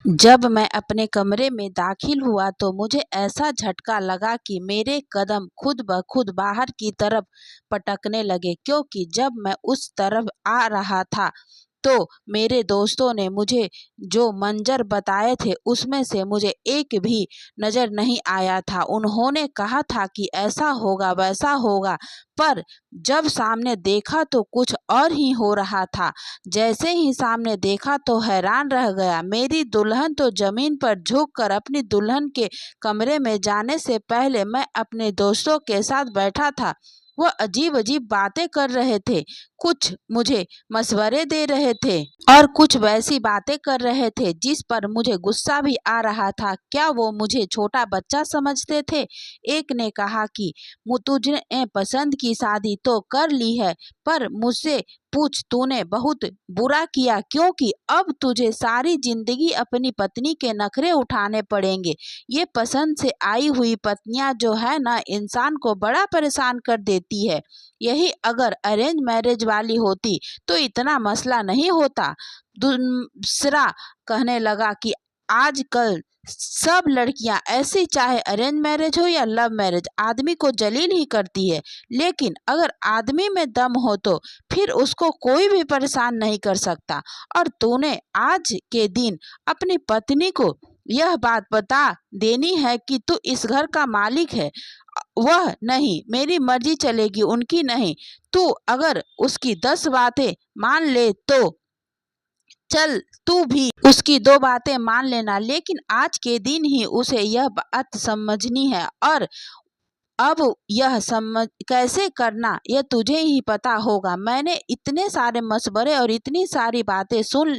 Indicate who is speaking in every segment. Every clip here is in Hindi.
Speaker 1: जब मैं अपने कमरे में दाखिल हुआ तो मुझे ऐसा झटका लगा कि मेरे कदम खुद ब खुद बाहर की तरफ पटकने लगे, क्योंकि जब मैं उस तरफ आ रहा था तो मेरे दोस्तों ने मुझे जो मंजर बताए थे उसमें से मुझे एक भी नज़र नहीं आया था। उन्होंने कहा था कि ऐसा होगा वैसा होगा, पर जब सामने देखा तो कुछ और ही हो रहा था। जैसे ही सामने देखा तो हैरान रह गया। मेरी दुल्हन तो ज़मीन पर झुककर अपनी दुल्हन के कमरे में जाने से पहले मैं अपने दोस्तों के साथ बैठा था। वह अजीब-अजीब बातें कर रहे थे, कुछ मुझे मशवरे दे रहे थे और कुछ वैसी बातें कर रहे थे जिस पर मुझे गुस्सा भी आ रहा था। क्या वो मुझे छोटा बच्चा समझते थे? एक ने कहा कि तुझने पसंद की शादी तो कर ली है, पर मुझसे पूछ तूने बहुत बुरा किया, क्योंकि अब तुझे सारी जिंदगी अपनी पत्नी के नखरे उठाने पड़ेंगे। ये पसंद से आई हुई पत्नियां जो है ना, इंसान को बड़ा परेशान कर देती है। यही अगर अरेंज मैरिज वाली होती तो इतना मसला नहीं होता। दूसरा कहने लगा कि आजकल सब लड़कियां ऐसी, चाहे अरेंज मैरिज हो या लव मैरिज, आदमी को जलील ही करती है। लेकिन अगर आदमी में दम हो तो फिर उसको कोई भी परेशान नहीं कर सकता। और तूने आज के दिन अपनी पत्नी को यह बात बता देनी है कि तू इस घर का मालिक है, वह नहीं, मेरी मर्जी चलेगी, उनकी नहीं। तू अगर उसकी 10 बातें मान ले तो चल, तू भी उसकी 2 बातें मान लेना, लेकिन आज के दिन ही उसे यह बात समझनी है। और अब यह समझ कैसे करना यह तुझे ही पता होगा। मैंने इतने सारे मशवरे और इतनी सारी बातें सुन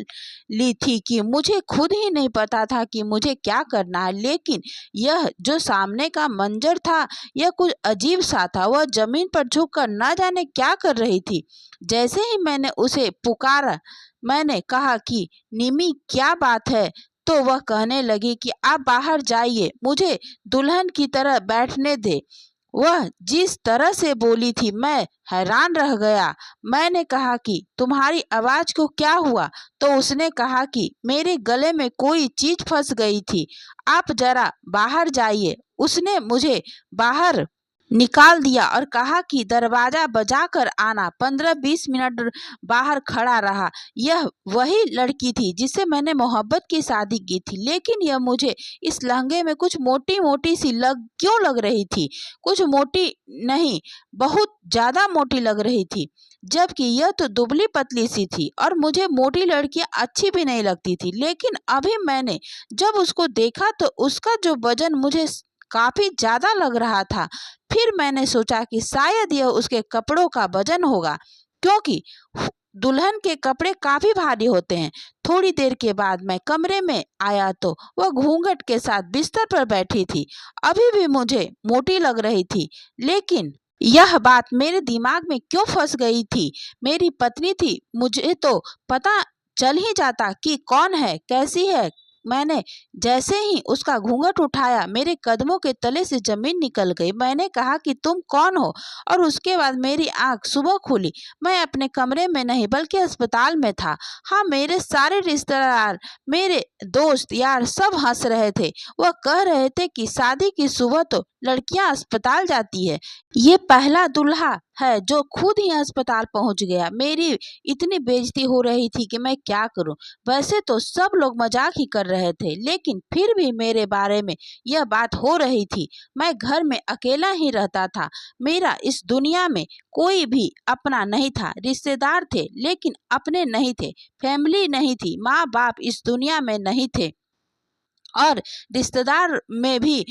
Speaker 1: ली थी कि मुझे खुद ही नहीं पता था कि मुझे क्या करना है। लेकिन यह जो सामने का मंजर था यह कुछ अजीब सा था। वह जमीन पर झुककर न जाने क्या कर रही थी। जैसे ही मैंने उसे पुकारा, मैंने कहा कि निमी क्या बात है, तो वह कहने लगी कि आप बाहर जाइए, मुझे दुल्हन की तरह बैठने दे। वह जिस तरह से बोली थी मैं हैरान रह गया। मैंने कहा कि तुम्हारी आवाज को क्या हुआ? तो उसने कहा कि मेरे गले में कोई चीज फंस गई थी, आप जरा बाहर जाइए। उसने मुझे बाहर निकाल दिया और कहा कि दरवाजा बजाकर आना। 15-20 मिनट बाहर खड़ा रहा। यह वही लड़की थी जिससे मैंने मोहब्बत की शादी की थी, लेकिन यह मुझे इस लहंगे में कुछ मोटी मोटी सी क्यों लग रही थी? कुछ मोटी नहीं, बहुत ज्यादा मोटी लग रही थी, जबकि यह तो दुबली पतली सी थी और मुझे मोटी लड़कियां अच्छी भी नहीं लगती थी। लेकिन अभी मैंने जब उसको देखा तो उसका जो वजन मुझे काफी ज्यादा लग रहा था। फिर मैंने सोचा कि शायद यह उसके कपड़ों का वजन होगा, क्योंकि दुल्हन के कपड़े काफी भारी होते हैं। थोड़ी देर के बाद मैं कमरे में आया तो वह घूंघट के साथ बिस्तर पर बैठी थी। अभी भी मुझे मोटी लग रही थी, लेकिन यह बात मेरे दिमाग में क्यों फंस गई थी? मेरी पत्नी थी, मुझे तो पता चल ही जाता कि कौन है, कैसी है। मैंने जैसे ही उसका घूंघट उठाया, मेरे कदमों के तले से जमीन निकल गई। मैंने कहा कि तुम कौन हो? और उसके बाद मेरी आंख सुबह खुली। मैं अपने कमरे में नहीं बल्कि अस्पताल में था। हाँ, मेरे सारे रिश्तेदार, मेरे दोस्त यार सब हंस रहे थे। वह कह रहे थे कि शादी की सुबह तो लड़कियां अस्पताल जाती है, ये पहला दूल्हा है जो खुद ही अस्पताल पहुंच गया। मेरी इतनी बेइज्जती हो रही थी कि मैं क्या करूं। वैसे तो सब लोग मजाक ही कर रहे थे, लेकिन फिर भी मेरे बारे में यह बात हो रही थी। मैं घर में अकेला ही रहता था। मेरा इस दुनिया में कोई भी अपना नहीं था। रिश्तेदार थे लेकिन अपने नहीं थे, फैमिली नहीं थी, माँ बाप इस दुनिया में नहीं थे, और रिश्तेदार में भी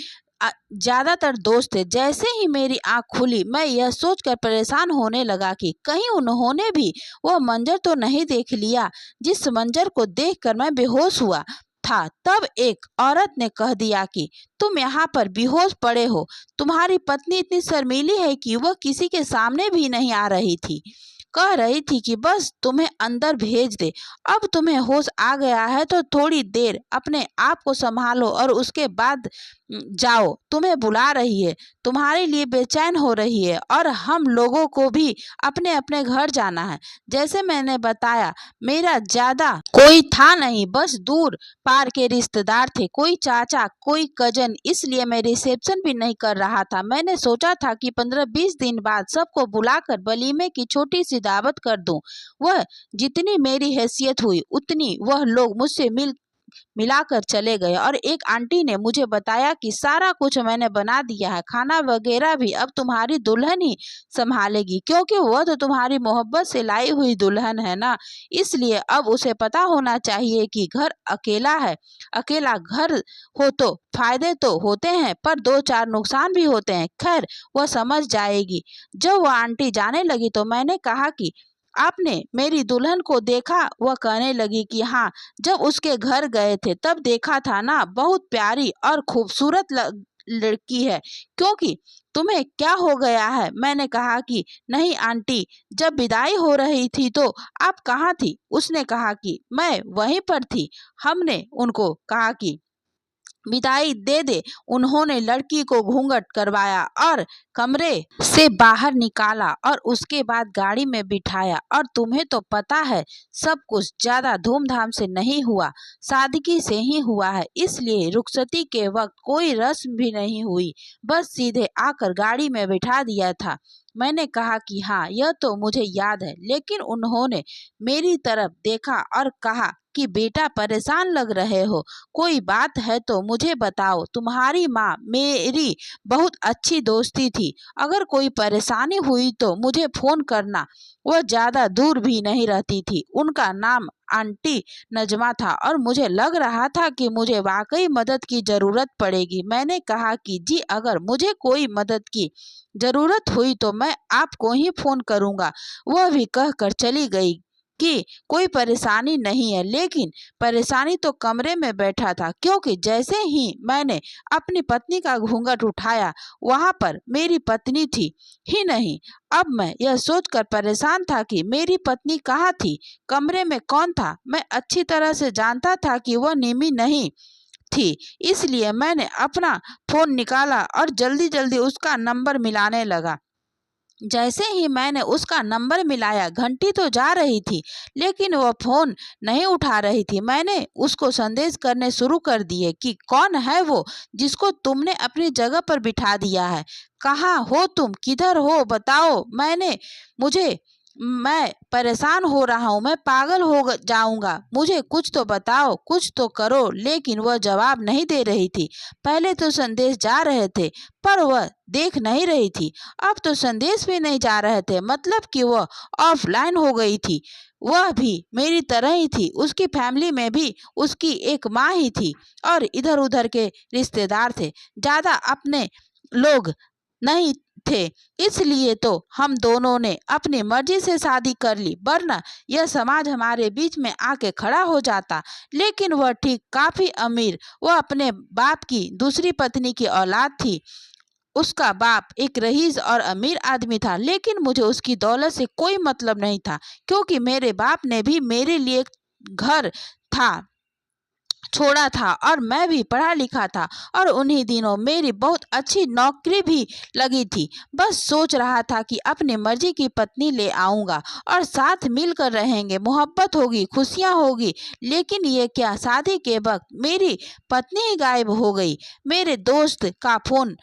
Speaker 1: ज्यादातर दोस्त थे। जैसे ही मेरी आंख खुली, मैं यह सोचकर परेशान होने लगा कि कहीं उन्होंने भी वह मंजर तो नहीं देख लिया जिस मंजर को देखकर मैं बेहोश हुआ था। तब एक औरत ने कह दिया कि तुम यहाँ पर बेहोश पड़े हो। तुम्हारी पत्नी इतनी शर्मीली है कि वह किसी के सामने भी नहीं आ रही थी। कह रही थी कि बस तुम्हें अंदर भेज दे। अब तुम्हें होश आ गया है तो थोड़ी देर अपने आप को संभालो और उसके बाद जाओ, तुम्हें बुला रही है, तुम्हारे लिए बेचैन हो रही है और हम लोगों को भी अपने अपने घर जाना है। जैसे मैंने बताया, मेरा ज्यादा कोई था नहीं, बस दूर पार के रिश्तेदार थे, कोई चाचा, कोई कजन, इसलिए मैं रिसेप्शन भी नहीं कर रहा था। मैंने सोचा था कि 15-20 दिन बाद सबको बुलाकर वलीमे की छोटी सी दावत कर दूं। वह जितनी मेरी हैसियत हुई उतनी वह लोग मुझसे मिलाकर चले गए और एक आंटी ने मुझे बताया कि सारा कुछ मैंने बना दिया है, खाना वगैरह भी अब तुम्हारी दुल्हन ही संभालेगी, क्योंकि वह तो तुम्हारी मोहब्बत से लाई हुई दुल्हन है ना, इसलिए अब उसे पता होना चाहिए कि घर अकेला है। अकेला घर हो तो फायदे तो होते हैं, पर 2-4 नुकसान भी होते हैं। खैर, वह समझ जाएगी। जब वह आंटी जाने लगी तो मैंने कहा कि आपने मेरी दुल्हन को देखा? वह कहने लगी कि हाँ, जब उसके घर गए थे तब देखा था ना, बहुत प्यारी और खूबसूरत लड़की है। क्योंकि तुम्हें क्या हो गया है? मैंने कहा कि नहीं आंटी, जब विदाई हो रही थी तो आप कहाँ थी? उसने कहा कि मैं वहीं पर थी। हमने उनको कहा कि विदाई दे दे। उन्होंने लड़की को घूंघट करवाया और कमरे से बाहर निकाला और उसके बाद गाड़ी में बिठाया। और तुम्हें तो पता है, सब कुछ ज्यादा धूमधाम से नहीं हुआ, सादगी से ही हुआ है, इसलिए रुखसती के वक्त कोई रस्म भी नहीं हुई, बस सीधे आकर गाड़ी में बिठा दिया था। मैंने कहा कि हाँ, यह तो मुझे याद है, लेकिन उन्होंने मेरी तरफ देखा और कहा कि बेटा, परेशान लग रहे हो, कोई बात है तो मुझे बताओ। तुम्हारी माँ मेरी बहुत अच्छी दोस्ती थी, अगर कोई परेशानी हुई तो मुझे फोन करना। वह ज्यादा दूर भी नहीं रहती थी। उनका नाम आंटी नजमा था और मुझे लग रहा था कि मुझे वाकई मदद की जरूरत पड़ेगी। मैंने कहा कि जी, अगर मुझे कोई मदद की जरूरत हुई तो मैं आपको ही फोन करूंगा। वह भी कहकर चली गई कि कोई परेशानी नहीं है, लेकिन परेशानी तो कमरे में बैठा था, क्योंकि जैसे ही मैंने अपनी पत्नी का घूंघट उठाया, वहां पर मेरी पत्नी थी ही नहीं। अब मैं यह सोचकर परेशान था कि मेरी पत्नी कहाँ थी, कमरे में कौन था। मैं अच्छी तरह से जानता था कि वह निमी नहीं थी, इसलिए मैंने अपना फोन निकाला और जल्दी जल्दी उसका नंबर मिलाने लगा। जैसे ही मैंने उसका नंबर मिलाया, घंटी तो जा रही थी, लेकिन वह फोन नहीं उठा रही थी। मैंने उसको संदेश करने शुरू कर दिए कि कौन है वो जिसको तुमने अपनी जगह पर बिठा दिया है, कहाँ हो तुम, किधर हो, बताओ। मैं परेशान हो रहा हूँ, मैं पागल हो जाऊंगा, मुझे कुछ तो बताओ, कुछ तो करो। लेकिन वह जवाब नहीं दे रही थी। पहले तो संदेश जा रहे थे, पर वह देख नहीं रही थी। अब तो संदेश भी नहीं जा रहे थे, मतलब कि वह ऑफलाइन हो गई थी। वह भी मेरी तरह ही थी, उसकी फैमिली में भी उसकी एक माँ ही थी और इधर उधर के रिश्तेदार थे, ज्यादा अपने लोग नहीं थे। इसलिए तो हम दोनों ने अपनी मर्जी से शादी कर ली, वरना यह समाज हमारे बीच में आके खड़ा हो जाता। लेकिन वह ठीक काफी अमीर, वह अपने बाप की दूसरी पत्नी की औलाद थी। उसका बाप एक रईस और अमीर आदमी था, लेकिन मुझे उसकी दौलत से कोई मतलब नहीं था, क्योंकि मेरे बाप ने भी मेरे लिए घर था छोड़ा था और मैं भी पढ़ा लिखा था और उन्हीं दिनों मेरी बहुत अच्छी नौकरी भी लगी थी। बस सोच रहा था कि अपनी मर्जी की पत्नी ले आऊंगा और साथ मिलकर रहेंगे, मोहब्बत होगी, खुशियां होगी। लेकिन ये क्या, शादी के वक्त मेरी पत्नी ही गायब हो गई। मेरे दोस्त का फोन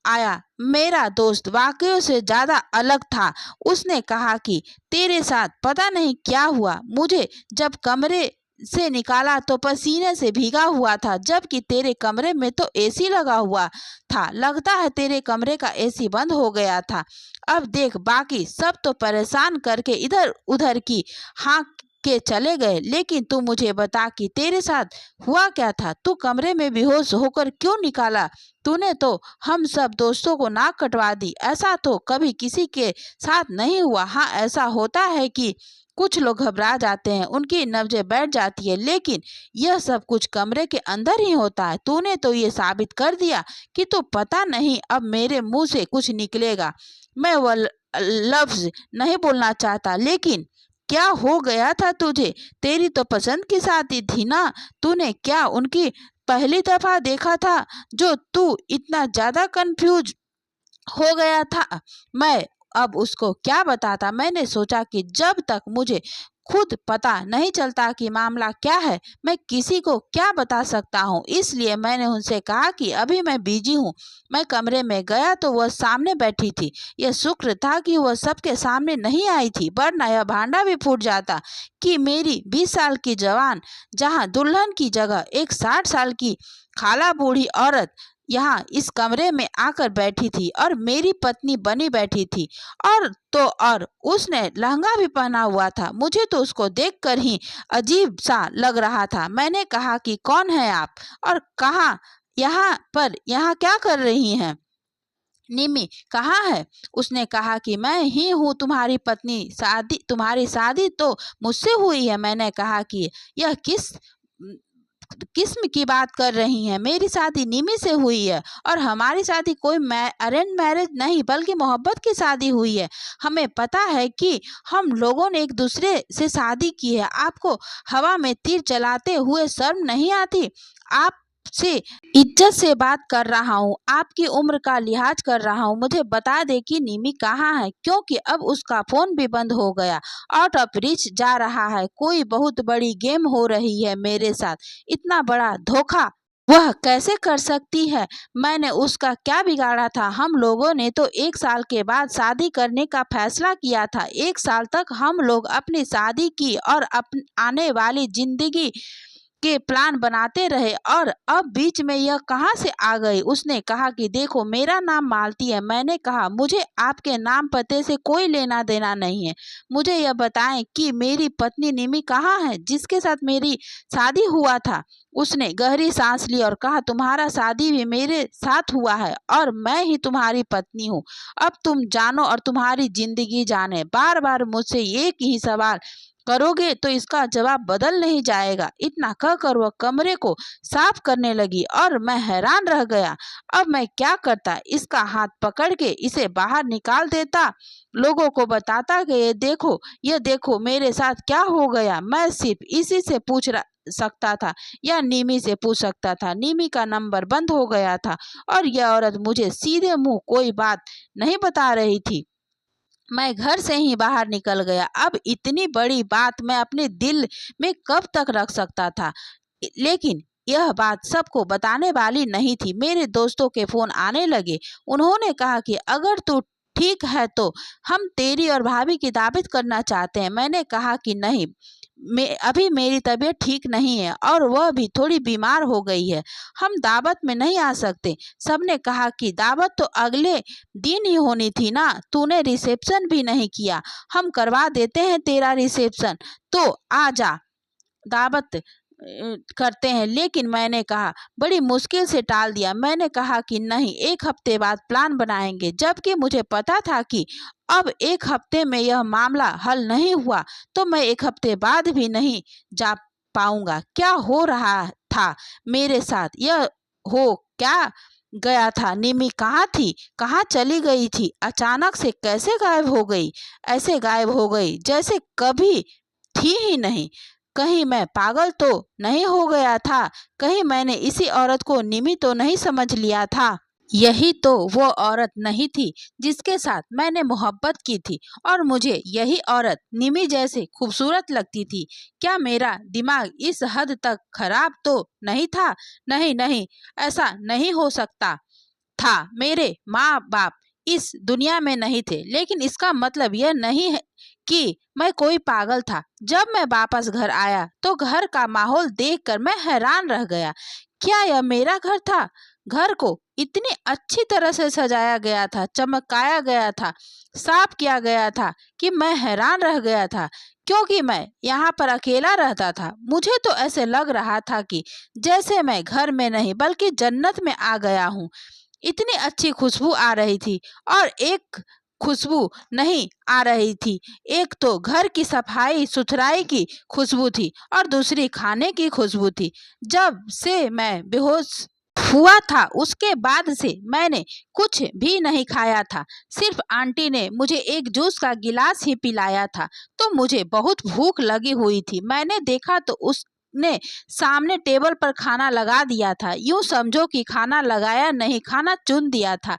Speaker 1: आया। मेरा दोस्त वाकई से ज्यादा अलग था। उसने कहा कि तेरे साथ पता नहीं क्या हुआ, मुझे जब कमरे से निकाला तो पसीने से भीगा हुआ था, जबकि तेरे कमरे में तो एसी लगा हुआ था। लगता है तेरे कमरे का एसी बंद हो गया था। अब देख, बाकी सब तो परेशान करके इधर उधर की हाँ के चले गए, लेकिन तू मुझे बता कि तेरे साथ हुआ क्या था, तू कमरे में बेहोश होकर क्यों निकाला? तूने तो हम सब दोस्तों को नाक कटवा दी। ऐसा तो कभी किसी के साथ नहीं हुआ। हाँ, ऐसा होता है कि कुछ लोग घबरा जाते हैं, उनकी नब्जें बैठ जाती है, लेकिन यह सब कुछ कमरे के अंदर ही होता है। तूने तो ये साबित कर दिया कि तू पता नहीं अब मेरे मुंह से कुछ निकलेगा। मैं वह लफ्ज नहीं बोलना चाहता, लेकिन क्या हो गया था तुझे? तेरी तो पसंद की शादी थी ना, तूने क्या उनकी पहली दफा देखा था जो तू इतना ज्यादा कंफ्यूज हो गया था। मैं अब उसको क्या बताता। मैंने सोचा कि जब तक मुझे खुद पता नहीं चलता कि मामला क्या है, मैं किसी को क्या बता सकता हूँ। इसलिए मैंने उनसे कहा कि अभी मैं बिजी हूँ। मैं कमरे में गया तो वह सामने बैठी थी। यह शुक्र था कि वह सबके सामने नहीं आई थी, वरना यह भांडा भी फूट जाता कि मेरी 20 साल की जवान जहाँ दुल्हन की जगह एक 60 साल की खाला बूढ़ी औरत यहाँ इस कमरे में आकर बैठी थी और मेरी पत्नी बनी बैठी थी। और उसने लहंगा भी पहना हुआ था। मुझे तो उसको देखकर ही अजीब सा लग रहा था। मैंने कहा कि कौन है आप और कहाँ यहाँ क्या कर रही हैं? निमी कहाँ है? उसने कहा कि मैं ही हूँ तुम्हारी पत्नी। तुम्हारी शादी तो मुझसे हुई है। मैंने कहा कि यह किस किस्म की बात कर रही हैं? मेरी शादी निमी से हुई है और हमारी शादी कोई अरेंज मैरिज नहीं बल्कि मोहब्बत की शादी हुई है। हमें पता है कि हम लोगों ने एक दूसरे से शादी की है। आपको हवा में तीर चलाते हुए शर्म नहीं आती? आप से इज्जत से बात कर रहा हूँ, आपकी उम्र का लिहाज कर रहा हूँ। मुझे बता दे कि निमी कहाँ है, क्योंकि अब उसका फोन भी बंद हो गया, आउट ऑफ रीच जा रहा है। कोई बहुत बड़ी गेम हो रही है मेरे साथ। इतना बड़ा धोखा वह कैसे कर सकती है? मैंने उसका क्या बिगाड़ा था? हम लोगों ने तो 1 साल के बाद शादी करने का फैसला किया था। 1 साल तक हम लोग अपनी शादी की और आने वाली जिंदगी के प्लान बनाते रहे और अब बीच में यह कहां से आ गई? उसने कहा कि देखो, मेरा नाम मालती है। मैंने कहा मुझे आपके नाम पते से कोई लेना देना नहीं है। मुझे यह बताएं कि मेरी पत्नी निमी कहाँ है जिसके साथ मेरी शादी हुआ था? उसने गहरी सांस ली और कहा तुम्हारा शादी भी मेरे साथ हुआ है और मैं ही तुम्हारी पत्नी हूँ। अब तुम जानो और तुम्हारी जिंदगी जाने। बार बार मुझसे एक ही सवाल करोगे तो इसका जवाब बदल नहीं जाएगा। इतना कहकर वह कमरे को साफ करने लगी और मैं हैरान रह गया। अब मैं क्या करता? इसका हाथ पकड़ के इसे बाहर निकाल देता, लोगों को बताता कि ये देखो मेरे साथ क्या हो गया। मैं सिर्फ इसी से पूछ सकता था या निमी से पूछ सकता था। निमी का नंबर बंद हो गया था और यह औरत मुझे सीधे मुंह कोई बात नहीं बता रही थी। मैं घर से ही बाहर निकल गया। अब इतनी बड़ी बात मैं अपने दिल में कब तक रख सकता था? लेकिन यह बात सबको बताने वाली नहीं थी। मेरे दोस्तों के फोन आने लगे। उन्होंने कहा कि अगर तू ठीक है तो हम तेरी और भाभी की दावत करना चाहते हैं। मैंने कहा कि नहीं, अभी मेरी तबीयत ठीक नहीं है और वह भी थोड़ी बीमार हो गई है, हम दावत में नहीं आ सकते। सबने कहा कि दावत तो अगले दिन ही होनी थी ना, तूने रिसेप्शन भी नहीं किया। हम करवा देते हैं तेरा रिसेप्शन, तो आ जा, दावत करते हैं। लेकिन मैंने कहा, बड़ी मुश्किल से टाल दिया। मैंने कहा कि नहीं, 1 हफ्ते बाद प्लान बनाएंगे। जबकि मुझे पता था कि अब 1 हफ्ते में यह मामला हल नहीं हुआ तो मैं 1 हफ्ते बाद भी नहीं जा पाऊंगा। क्या हो रहा था मेरे साथ? यह हो क्या गया था? निमी कहाँ थी? कहाँ चली गई थी? अचानक से कैसे गायब हो गई? ऐसे गायब हो गई जैसे कभी थी ही नहीं। कहीं मैं पागल तो नहीं हो गया था? कहीं मैंने इसी औरत को निमी तो नहीं समझ लिया था? यही तो वो औरत नहीं थी जिसके साथ मैंने मोहब्बत की थी और मुझे यही औरत निमी जैसे खूबसूरत लगती थी। क्या मेरा दिमाग इस हद तक खराब तो नहीं था? नहीं नहीं, ऐसा नहीं हो सकता था। मेरे माँ बाप इस दुनिया में नहीं थे, लेकिन इसका मतलब यह नहीं है कि मैं कोई पागल था। जब मैं वापस घर आया तो घर का माहौल देखकर मैं हैरान रह गया। क्या यह मेरा घर था? घर को इतनी अच्छी तरह से सजाया गया था, चमकाया गया था, साफ किया गया था कि मैं हैरान रह गया था। क्योंकि मैं यहाँ पर अकेला रहता था, मुझे तो ऐसे लग रहा था कि जैसे मैं घर में नहीं बल्कि जन्नत में आ गया हूँ। इतनी अच्छी खुशबू आ रही थी और एक खुशबू नहीं आ रही थी। एक तो घर की सफाई सुथराई की खुशबू थी और दूसरी खाने की खुशबू थी। जब से मैं बेहोश हुआ था उसके बाद से मैंने कुछ भी नहीं खाया था। सिर्फ आंटी ने मुझे एक जूस का गिलास ही पिलाया था। तो मुझे बहुत भूख लगी हुई थी। मैंने देखा तो ने सामने टेबल पर खाना लगा दिया था। यूं समझो कि खाना लगाया नहीं, खाना चुन दिया था।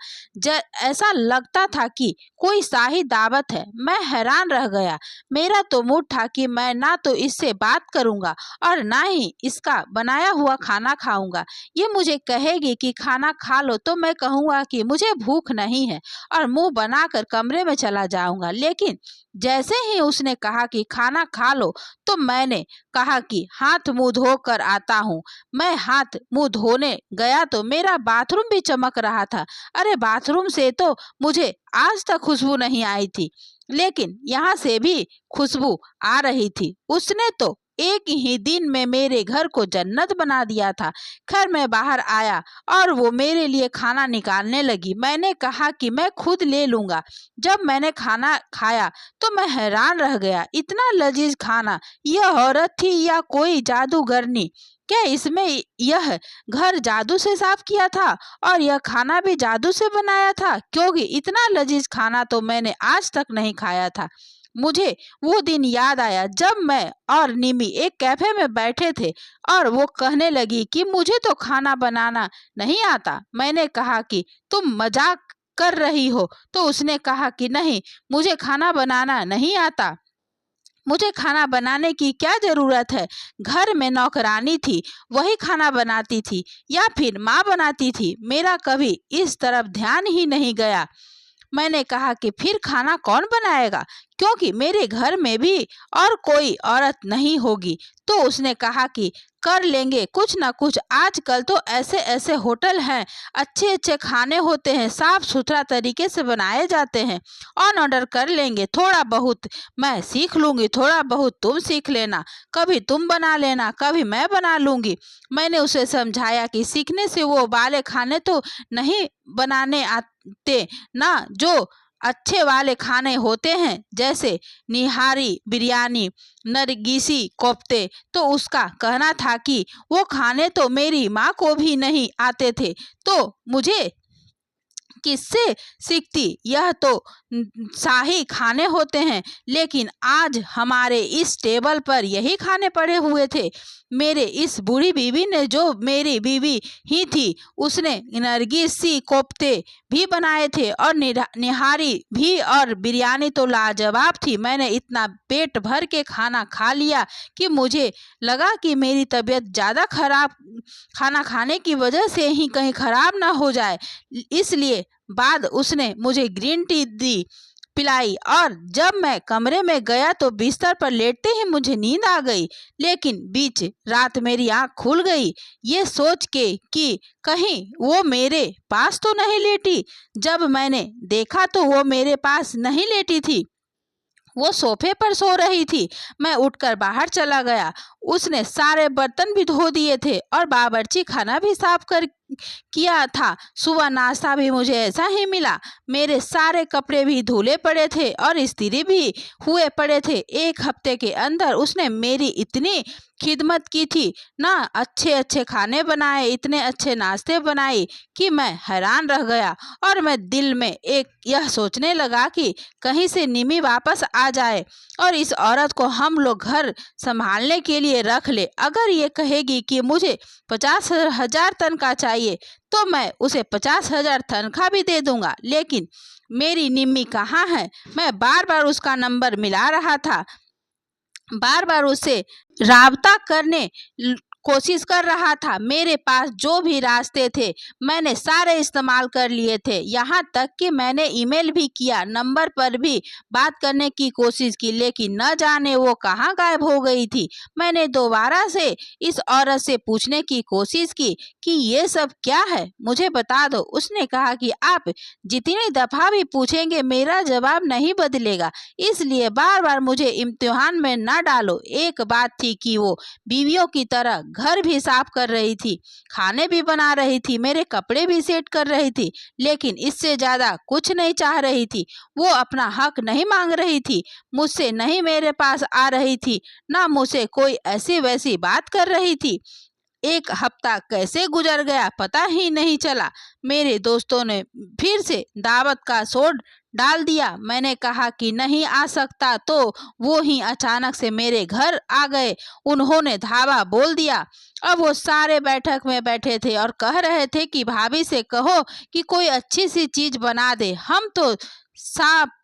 Speaker 1: ऐसा लगता था कि कोई शाही दावत है। मैं हैरान रह गया। मेरा तो मूड था कि मैं ना तो इससे बात करूंगा और ना ही इसका बनाया हुआ खाना खाऊंगा। ये मुझे कहेगी कि खाना खा लो तो मैं कहूँगा कि मुझे भूख नहीं है और मुंह बनाकर कमरे में चला जाऊंगा। लेकिन जैसे ही उसने कहा कि खाना खा लो तो मैंने कहा कि हाथ मुंह धो कर आता हूँ। मैं हाथ मुंह धोने गया तो मेरा बाथरूम भी चमक रहा था। अरे बाथरूम से तो मुझे आज तक खुशबू नहीं आई थी, लेकिन यहाँ से भी खुशबू आ रही थी। उसने तो एक ही दिन में मेरे घर को जन्नत बना दिया था। खैर मैं बाहर आया और वो मेरे लिए खाना निकालने लगी। मैंने कहा कि मैं खुद ले लूंगा। जब मैंने खाना खाया तो मैं हैरान रह गया। इतना लजीज खाना! यह औरत थी या कोई जादूगरनी? क्या इसमें यह घर जादू से साफ किया था और यह खाना भी जादू से बनाया था? क्योंकि इतना लजीज खाना तो मैंने आज तक नहीं खाया था। मुझे वो दिन याद आया जब मैं और निमी एक कैफे में बैठे थे और वो कहने लगी कि मुझे तो खाना बनाना नहीं आता। मैंने कहा कि तुम मजाक कर रही हो, तो उसने कहा कि नहीं, मुझे खाना बनाना नहीं आता। मुझे खाना बनाने की क्या जरूरत है? घर में नौकरानी थी, वही खाना बनाती थी या फिर माँ बनाती थी। मेरा कभी इस तरफ ध्यान ही नहीं गया। मैंने कहा कि फिर खाना कौन बनाएगा, क्योंकि मेरे घर में भी और कोई औरत नहीं होगी। तो उसने कहा कि कर लेंगे कुछ ना कुछ। आजकल तो ऐसे ऐसे होटल हैं, अच्छे अच्छे खाने होते हैं, साफ सुथरा तरीके से बनाए जाते हैं। ऑन ऑर्डर कर लेंगे। थोड़ा बहुत मैं सीख लूंगी, थोड़ा बहुत तुम सीख लेना। कभी तुम बना लेना, कभी मैं बना लूंगी। मैंने उसे समझाया कि सीखने से वो वाले खाने तो नहीं बनाने आते ना, जो अच्छे वाले खाने होते हैं, जैसे निहारी बिरयानी, नरगिसी कोफ्ते। तो उसका कहना था कि वो खाने तो मेरी माँ को भी नहीं आते थे, तो मुझे किससे सीखती? यह तो शाही खाने होते हैं। लेकिन आज हमारे इस टेबल पर यही खाने पड़े हुए थे। मेरे इस बूढ़ी बीवी ने, जो मेरी बीवी ही थी, उसने नरगिसी कोफ्ते भी बनाए थे और निहारी भी, और बिरयानी तो लाजवाब थी। मैंने इतना पेट भर के खाना खा लिया कि मुझे लगा कि मेरी तबीयत ज़्यादा खराब खाना खाने की वजह से ही कहीं खराब ना हो जाए। इसलिए बाद उसने मुझे ग्रीन टी दी, पिलाई, और जब मैं कमरे में गया तो बिस्तर पर लेटते ही मुझे नींद आ गई। लेकिन बीच रात मेरी आंख खुल गई, ये सोच के कि कहीं वो मेरे पास तो नहीं लेटी। जब मैंने देखा तो वो मेरे पास नहीं लेटी थी, वो सोफे पर सो रही थी। मैं उठकर बाहर चला गया। उसने सारे बर्तन भी धो दिए थे और बावर्ची खाना भी साफ कर किया था। सुबह नाश्ता भी मुझे ऐसा ही मिला। मेरे सारे कपड़े भी धुले पड़े थे और इस्त्री भी हुए पड़े थे। एक हफ्ते के अंदर उसने मेरी इतनी खिदमत की थी ना, अच्छे अच्छे खाने बनाए, इतने अच्छे नाश्ते बनाए कि मैं हैरान रह गया। और मैं दिल में एक यह सोचने लगा कि कहीं से निमी वापस आ जाए और इस औरत को हम लोग घर संभालने के लिए रख ले। अगर ये कहेगी कि मुझे 50,000 तनख्वाह चाहिए तो मैं उसे 50,000 तनख्वाह भी दे दूंगा। लेकिन मेरी निम्मी कहाँ है? मैं बार बार उसका नंबर मिला रहा था, बार बार उससे राबता करने कोशिश कर रहा था। मेरे पास जो भी रास्ते थे मैंने सारे इस्तेमाल कर लिए थे। यहाँ तक कि मैंने ईमेल भी किया, नंबर पर भी बात करने की कोशिश की, लेकिन न जाने वो कहाँ गायब हो गई थी। मैंने दोबारा से इस औरत से पूछने की कोशिश की कि ये सब क्या है, मुझे बता दो। उसने कहा कि आप जितनी दफ़ा भी पूछेंगे मेरा जवाब नहीं बदलेगा, इसलिए बार बार मुझे इम्तिहान में न डालो। एक बात थी कि वो बीवियों की तरह घर भी साफ कर रही थी, खाने भी बना रही थी, मेरे कपड़े भी सेट कर रही थी, लेकिन इससे ज़्यादा कुछ नहीं चाह रही थी। वो अपना हक नहीं मांग रही थी, मुझसे नहीं मेरे पास आ रही थी, ना मुझसे कोई ऐसी वैसी बात कर रही थी। एक हफ्ता कैसे गुजर गया पता ही नहीं चला। मेरे दोस्तों ने फिर से दावत का शोर डाल दिया। मैंने कहा कि नहीं आ सकता तो वो ही अचानक से मेरे घर आ गए। उन्होंने धावा बोल दिया। अब वो सारे बैठक में बैठे थे और कह रहे थे कि भाभी से कहो कि कोई अच्छी सी चीज बना दे, हम तो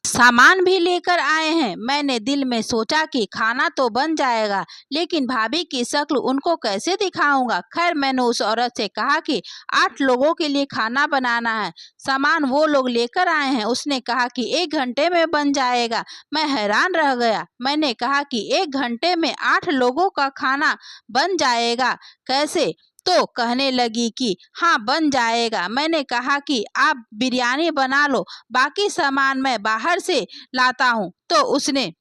Speaker 1: सामान भी लेकर आए हैं। मैंने दिल में सोचा कि खाना तो बन जाएगा, लेकिन भाभी की शक्ल उनको कैसे दिखाऊंगा। खैर मैंने उस औरत से कहा कि 8 लोगों के लिए खाना बनाना है, सामान वो लोग लेकर आए हैं। उसने कहा कि 1 घंटे में बन जाएगा। मैं हैरान रह गया। मैंने कहा कि 1 घंटे में 8 लोगों का खाना बन जाएगा, कैसे? तो कहने लगी कि हाँ बन जाएगा। मैंने कहा कि आप बिरयानी बना लो, बाकी सामान मैं बाहर से लाता हूँ। तो उसने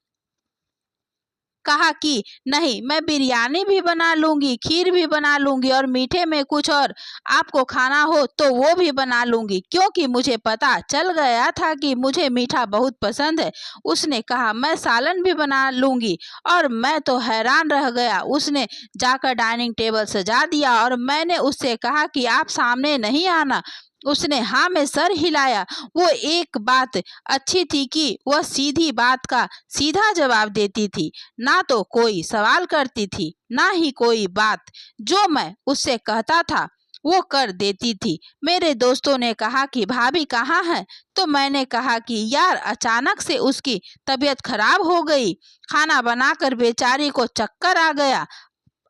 Speaker 1: कहा कि नहीं, मैं बिरयानी भी बना लूंगी, खीर भी बना लूंगी और मीठे में कुछ और आपको खाना हो तो वो भी बना लूंगी, क्योंकि मुझे पता चल गया था कि मुझे मीठा बहुत पसंद है। उसने कहा मैं सालन भी बना लूंगी और मैं तो हैरान रह गया। उसने जाकर डाइनिंग टेबल सजा दिया और मैंने उससे कहा कि आप सामने नहीं आना। उसने हाँ में सर हिलाया। वो एक बात अच्छी थी कि वह सीधी बात का सीधा जवाब देती थी, ना तो कोई सवाल करती थी, ना ही कोई बात जो मैं उससे कहता था वो कर देती थी। मेरे दोस्तों ने कहा कि भाभी कहाँ है? तो मैंने कहा कि यार अचानक से उसकी तबीयत खराब हो गई, खाना बनाकर बेचारी को चक्कर आ गया,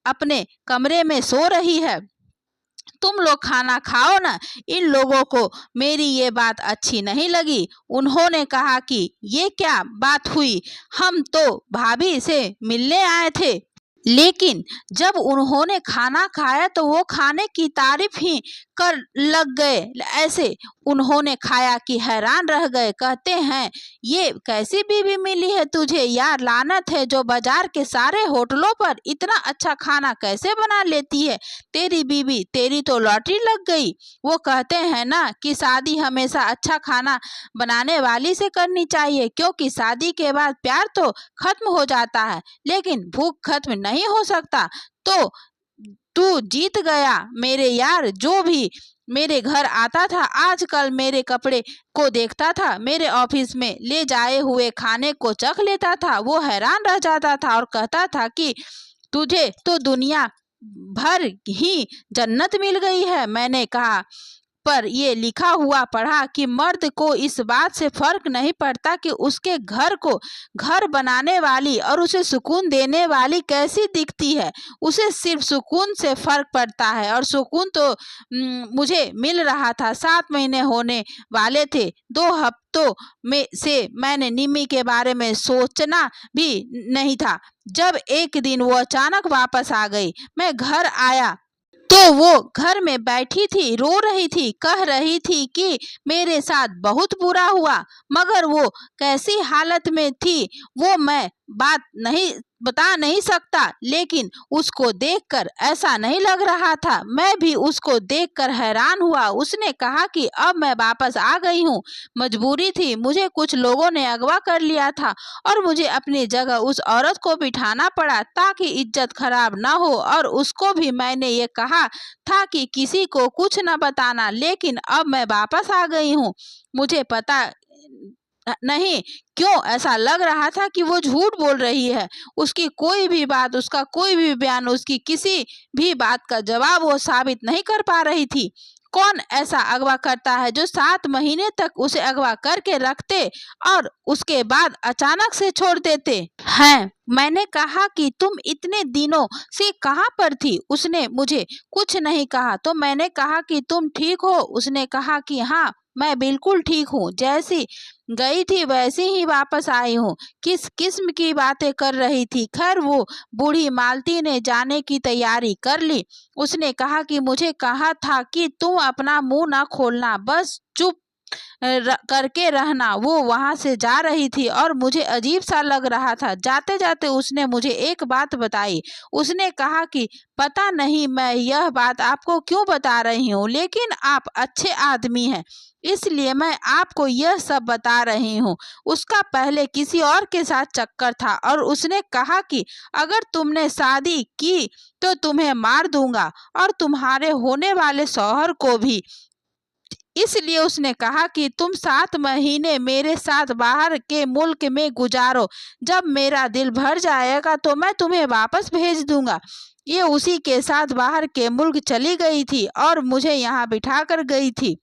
Speaker 1: अपने कमरे में सो रही है, तुम लोग खाना खाओ ना। इन लोगों को मेरी ये बात अच्छी नहीं लगी। उन्होंने कहा कि ये क्या बात हुई, हम तो भाभी से मिलने आए थे। लेकिन जब उन्होंने खाना खाया तो वो खाने की तारीफ ही कर लग गए। ऐसे उन्होंने खाया कि हैरान रह गए। कहते हैं ये कैसी बीवी मिली है तुझे यार, लानत है, जो बाजार के सारे होटलों पर इतना अच्छा खाना कैसे बना लेती है। तेरी बीवी, तेरी तो लॉटरी लग गई। वो कहते हैं ना कि शादी हमेशा अच्छा खाना बनाने वाली से करनी चाहिए, क्योंकि शादी के बाद प्यार तो खत्म हो जाता है लेकिन भूख खत्म नहीं हो सकता। तो तू जीत गया मेरे यार। जो भी मेरे घर आता था आजकल मेरे कपड़े को देखता था, मेरे ऑफिस में ले जाए हुए खाने को चख लेता था, वो हैरान रह जाता था और कहता था कि तुझे तो दुनिया भर ही जन्नत मिल गई है। मैंने कहा पर ये लिखा हुआ पढ़ा कि मर्द को इस बात से फर्क नहीं पड़ता कि उसके घर को घर बनाने वाली और उसे सुकून देने वाली कैसी दिखती है, उसे सिर्फ सुकून से फर्क पड़ता है। और सुकून तो मुझे मिल रहा था। 7 महीने होने वाले थे। 2 हफ्तों में से मैंने निम्मी के बारे में सोचना भी नहीं था, जब एक दिन वो अचानक वापस आ गई। मैं घर आया तो वो घर में बैठी थी, रो रही थी, कह रही थी कि मेरे साथ बहुत बुरा हुआ, मगर वो कैसी हालत में थी वो मैं बता नहीं सकता। लेकिन उसको देखकर ऐसा नहीं लग रहा था। मैं भी उसको देखकर हैरान हुआ। उसने कहा कि अब मैं वापस आ गई हूँ, मजबूरी थी, मुझे कुछ लोगों ने अगवा कर लिया था और मुझे अपनी जगह उस औरत को बिठाना पड़ा ताकि इज्जत खराब ना हो। और उसको भी मैंने ये कहा था कि किसी को कुछ न बताना, लेकिन अब मैं वापस आ गई हूँ। मुझे पता नहीं क्यों ऐसा लग रहा था कि वो झूठ बोल रही है। उसकी कोई भी बात, उसका कोई भी बयान, उसकी किसी भी बात का जवाब वो साबित नहीं कर पा रही थी। कौन ऐसा अगवा करता है जो 7 महीने तक उसे अगवा करके रखते और उसके बाद अचानक से छोड़ देते हैं। मैंने कहा कि तुम इतने दिनों से कहाँ पर थी? उसने मुझे कुछ नहीं कहा। तो मैंने कहा कि तुम ठीक हो? उसने कहा कि हाँ मैं बिल्कुल ठीक हूँ, जैसी गई थी वैसे ही वापस आई हूँ। किस किस्म की बातें कर रही थी। खैर वो बूढ़ी मालती ने जाने की तैयारी कर ली। उसने कहा कि मुझे कहा था कि तुम अपना मुंह ना खोलना, बस चुप करके रहना। वो वहाँ से जा रही थी और मुझे अजीब सा लग रहा था। जाते जाते उसने मुझे एक बात बताई। उसने कहा कि पता नहीं मैं यह बात आपको क्यों बता रही हूँ, लेकिन आप अच्छे आदमी हैं, इसलिए मैं आपको यह सब बता रही हूँ। उसका पहले किसी और के साथ चक्कर था और उसने कहा कि अगर तुमने शादी की तो तुम्हें मार दूंगा और तुम्हारे होने वाले शौहर को भी। इसलिए उसने कहा कि तुम 7 महीने मेरे साथ बाहर के मुल्क में गुजारो, जब मेरा दिल भर जाएगा तो मैं तुम्हें वापस भेज दूंगा। ये उसी के साथ बाहर के मुल्क चली गई थी और मुझे यहाँ बिठा कर गई थी।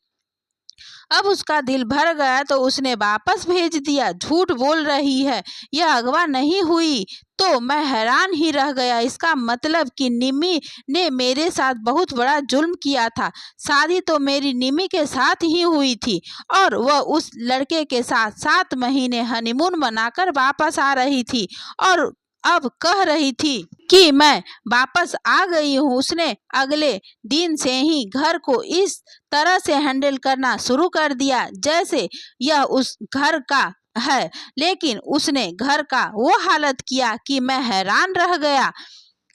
Speaker 1: अब उसका दिल भर गया तो उसने वापस भेज दिया। झूठ बोल रही है, यह अगवा नहीं हुई। तो मैं हैरान ही रह गया। इसका मतलब कि निम्मी ने मेरे साथ बहुत बड़ा जुल्म किया था। शादी तो मेरी निम्मी के साथ ही हुई थी और वह उस लड़के के साथ 7 महीने हनीमून मनाकर वापस आ रही थी और अब कह रही थी कि मैं वापस आ गई हूँ। उसने अगले दिन से ही घर को इस तरह से हैंडल करना शुरू कर दिया जैसे यह उस घर का है, लेकिन उसने घर का वो हालत किया कि मैं हैरान रह गया।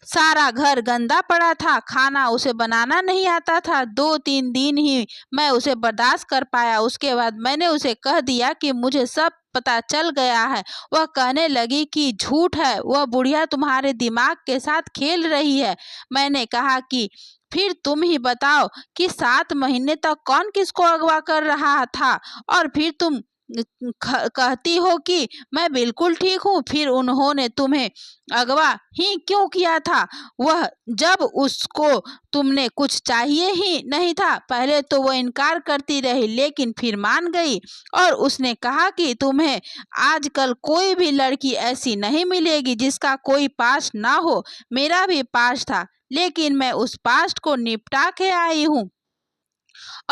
Speaker 1: सारा घर गंदा पड़ा था, खाना उसे बनाना नहीं आता था। 2-3 दिन ही मैं उसे बर्दाश्त कर पाया। उसके बाद मैंने उसे कह दिया कि मुझे सब पता चल गया है। वह कहने लगी कि झूठ है, वह बुढ़िया तुम्हारे दिमाग के साथ खेल रही है। मैंने कहा कि फिर तुम ही बताओ कि 7 महीने तक कौन किसको अगवा कर रहा था और फिर तुम कहती हो कि मैं बिल्कुल ठीक हूँ। फिर उन्होंने तुम्हें अगवा ही क्यों किया था? वह जब उसको तुमने कुछ चाहिए ही नहीं था। पहले तो वह इनकार करती रही, लेकिन फिर मान गई और उसने कहा कि तुम्हें आजकल कोई भी लड़की ऐसी नहीं मिलेगी जिसका कोई पास्ट ना हो। मेरा भी पास्ट था, लेकिन मैं उस पास्ट को निपटा के आई हूँ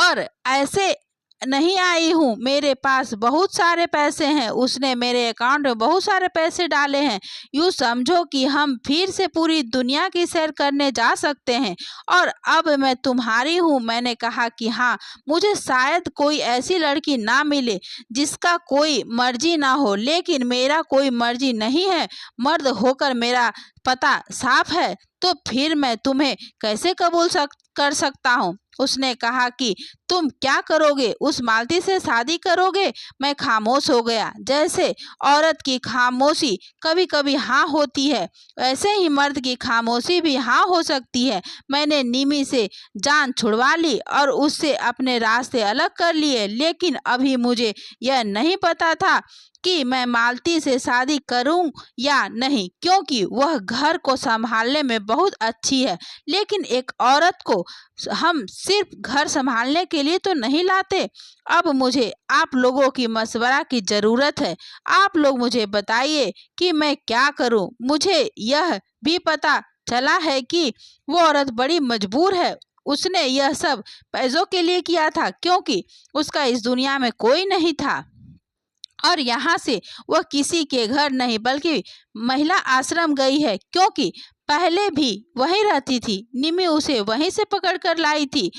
Speaker 1: और ऐसे नहीं आई हूँ। मेरे पास बहुत सारे पैसे हैं। उसने मेरे अकाउंट में बहुत सारे पैसे डाले हैं। यूँ समझो कि हम फिर से पूरी दुनिया की सैर करने जा सकते हैं और अब मैं तुम्हारी हूँ। मैंने कहा कि हाँ, मुझे शायद कोई ऐसी लड़की ना मिले जिसका कोई मर्जी ना हो, लेकिन मेरा कोई मर्जी नहीं है। मर्द होकर मेरा पता साफ है, तो फिर मैं तुम्हें कैसे कबूल कर सकता हूँ। उसने कहा कि तुम क्या करोगे? उस मालती से शादी करोगे? मैं खामोश हो गया। जैसे औरत की खामोशी कभी कभी हाँ होती है, ऐसे ही मर्द की खामोशी भी हाँ हो सकती है। मैंने निमी से जान छुड़वा ली और उससे अपने रास्ते अलग कर लिए, लेकिन अभी मुझे यह नहीं पता था कि मैं मालती से शादी करूं या नहीं, क्योंकि वह घर को संभालने में बहुत अच्छी है। लेकिन एक औरत को हम सिर्फ घर संभालने के लिए तो नहीं लाते। अब मुझे आप लोगों की मशवरा की ज़रूरत है। आप लोग मुझे बताइए कि मैं क्या करूं। मुझे यह भी पता चला है कि वो औरत बड़ी मजबूर है। उसने यह सब पैसों के लिए किया था, क्योंकि उसका इस दुनिया में कोई नहीं था और यहाँ से वह किसी के घर नहीं बल्कि महिला आश्रम गई है, क्योंकि पहले भी वहीं रहती थी। निमी उसे वहीं से पकड़ कर लाई थी।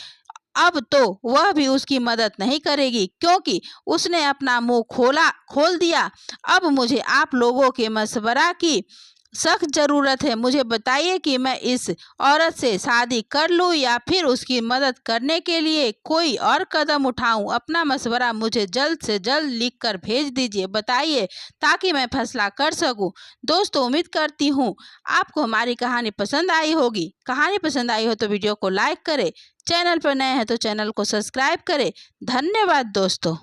Speaker 1: अब तो वह भी उसकी मदद नहीं करेगी, क्योंकि उसने अपना मुंह खोल दिया। अब मुझे आप लोगों के मशवरा की सख्त ज़रूरत है। मुझे बताइए कि मैं इस औरत से शादी कर लूं या फिर उसकी मदद करने के लिए कोई और कदम उठाऊं। अपना मशवरा मुझे जल्द से जल्द लिख कर भेज दीजिए, बताइए, ताकि मैं फैसला कर सकूं। दोस्तों, उम्मीद करती हूं आपको हमारी कहानी पसंद आई होगी। कहानी पसंद आई हो तो वीडियो को लाइक करें, चैनल पर नए हैं तो चैनल को सब्सक्राइब करें। धन्यवाद दोस्तों।